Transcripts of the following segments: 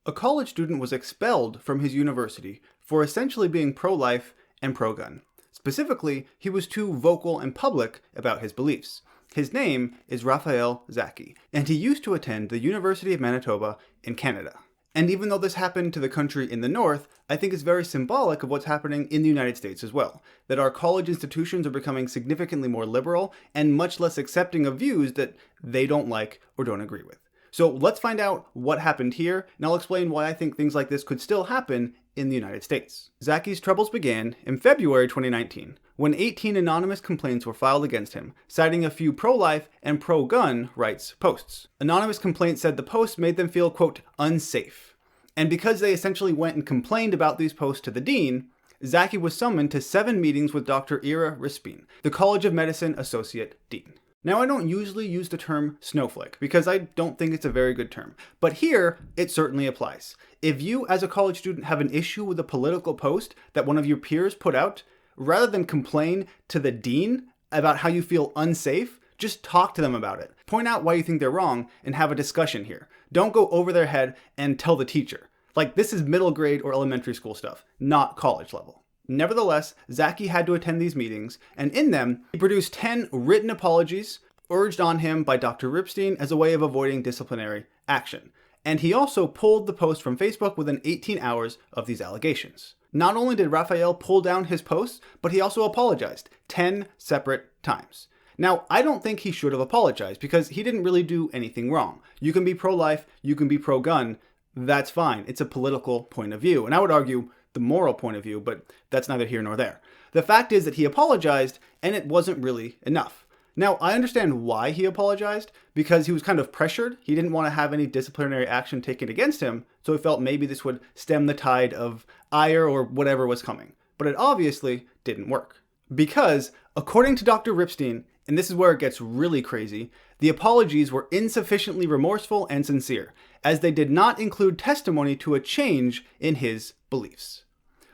A college student was expelled from his university for essentially being pro-life and pro-gun. Specifically, he was too vocal and public about his beliefs. His name is Rafael Zaki, and he used to attend the University of Manitoba in Canada. And even though this happened to the country in the north, I think it's very symbolic of what's happening in the United States as well. That our college institutions are becoming significantly more liberal and much less accepting of views that they don't like or don't agree with. So let's find out what happened here, and I'll explain why I think things like this could still happen in the United States. Zaki's troubles began in February 2019, when 18 anonymous complaints were filed against him, citing a few pro-life and pro-gun rights posts. Anonymous complaints said the posts made them feel, quote, unsafe. And because they essentially went and complained about these posts to the dean, Zaki was summoned to 7 meetings with Dr. Ira Ripstein, the College of Medicine Associate Dean. Now, I don't usually use the term snowflake because I don't think it's a very good term, but here it certainly applies. If you as a college student have an issue with a political post that one of your peers put out, rather than complain to the dean about how you feel unsafe, just talk to them about it. Point out why you think they're wrong and have a discussion here. Don't go over their head and tell the teacher. Like, this is middle grade or elementary school stuff, not college level. Nevertheless, Zaki had to attend these meetings, and in them, he produced 10 written apologies urged on him by Dr. Ripstein as a way of avoiding disciplinary action. And he also pulled the post from Facebook within 18 hours of these allegations. Not only did Rafael pull down his posts, but he also apologized 10 separate times. Now, I don't think he should have apologized because he didn't really do anything wrong. You can be pro-life, you can be pro-gun, that's fine. It's a political point of view. And I would argue the moral point of view, but that's neither here nor there. The fact is that he apologized, and it wasn't really enough. Now, I understand why he apologized, because he was kind of pressured. He didn't want to have any disciplinary action taken against him, so he felt maybe this would stem the tide of ire or whatever was coming. But it obviously didn't work. Because, according to Dr. Ripstein, and this is where it gets really crazy, the apologies were insufficiently remorseful and sincere, as they did not include testimony to a change in his beliefs.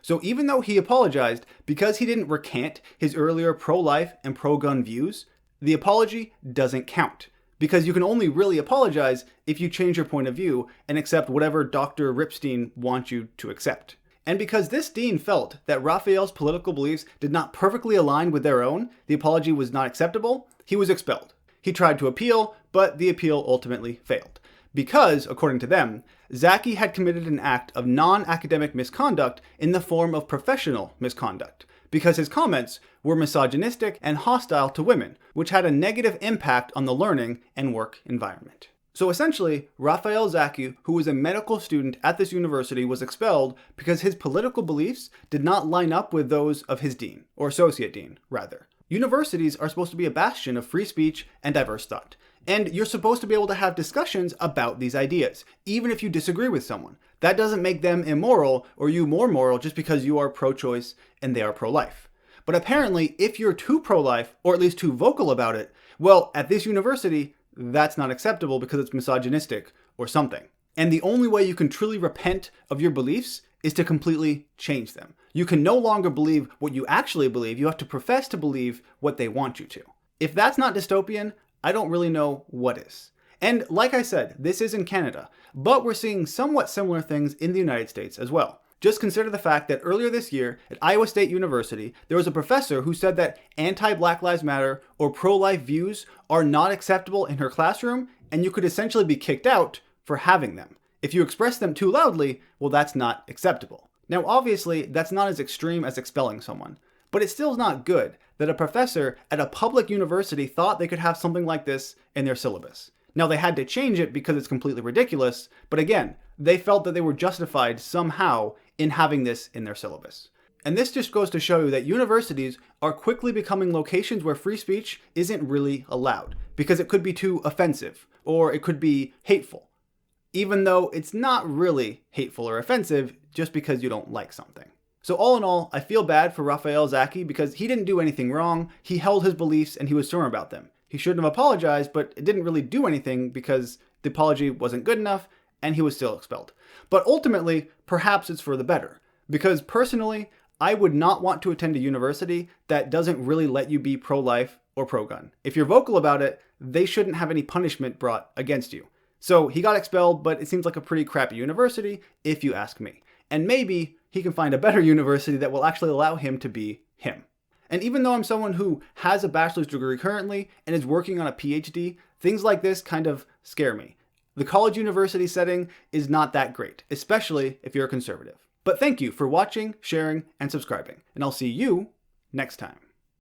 So even though he apologized, because he didn't recant his earlier pro-life and pro-gun views, the apology doesn't count. Because you can only really apologize if you change your point of view and accept whatever Dr. Ripstein wants you to accept. And because this dean felt that Rafael's political beliefs did not perfectly align with their own, the apology was not acceptable, he was expelled. He tried to appeal, but the appeal ultimately failed. Because, according to them, Zaki had committed an act of non-academic misconduct in the form of professional misconduct, because his comments were misogynistic and hostile to women, which had a negative impact on the learning and work environment. So essentially, Rafael Zaki, who was a medical student at this university, was expelled because his political beliefs did not line up with those of his dean, or associate dean, rather. Universities are supposed to be a bastion of free speech and diverse thought. And you're supposed to be able to have discussions about these ideas, even if you disagree with someone. That doesn't make them immoral or you more moral just because you are pro-choice and they are pro-life. But apparently, if you're too pro-life, or at least too vocal about it, well, at this university, that's not acceptable because it's misogynistic or something. And the only way you can truly repent of your beliefs is to completely change them. You can no longer believe what you actually believe. You have to profess to believe what they want you to. If that's not dystopian, I don't really know what is. And like I said, this is in Canada, but we're seeing somewhat similar things in the United States as well. Just consider the fact that earlier this year at Iowa State University, there was a professor who said that anti-Black Lives Matter or pro-life views are not acceptable in her classroom, and you could essentially be kicked out for having them. If you express them too loudly, well, that's not acceptable. Now, obviously, that's not as extreme as expelling someone, but it still is not good that a professor at a public university thought they could have something like this in their syllabus. Now, they had to change it because it's completely ridiculous, but again, they felt that they were justified somehow in having this in their syllabus. And this just goes to show you that universities are quickly becoming locations where free speech isn't really allowed, because it could be too offensive, or it could be hateful, even though it's not really hateful or offensive just because you don't like something. So all in all, I feel bad for Rafael Zaki because he didn't do anything wrong. He held his beliefs and he was firm about them. He shouldn't have apologized, but it didn't really do anything because the apology wasn't good enough and he was still expelled. But ultimately, perhaps it's for the better. Because personally, I would not want to attend a university that doesn't really let you be pro-life or pro-gun. If you're vocal about it, they shouldn't have any punishment brought against you. So he got expelled, but it seems like a pretty crappy university, if you ask me. And maybe he can find a better university that will actually allow him to be him. And even though I'm someone who has a bachelor's degree currently and is working on a PhD, things like this kind of scare me. The college university setting is not that great, especially if you're a conservative. But thank you for watching, sharing, and subscribing, and I'll see you next time.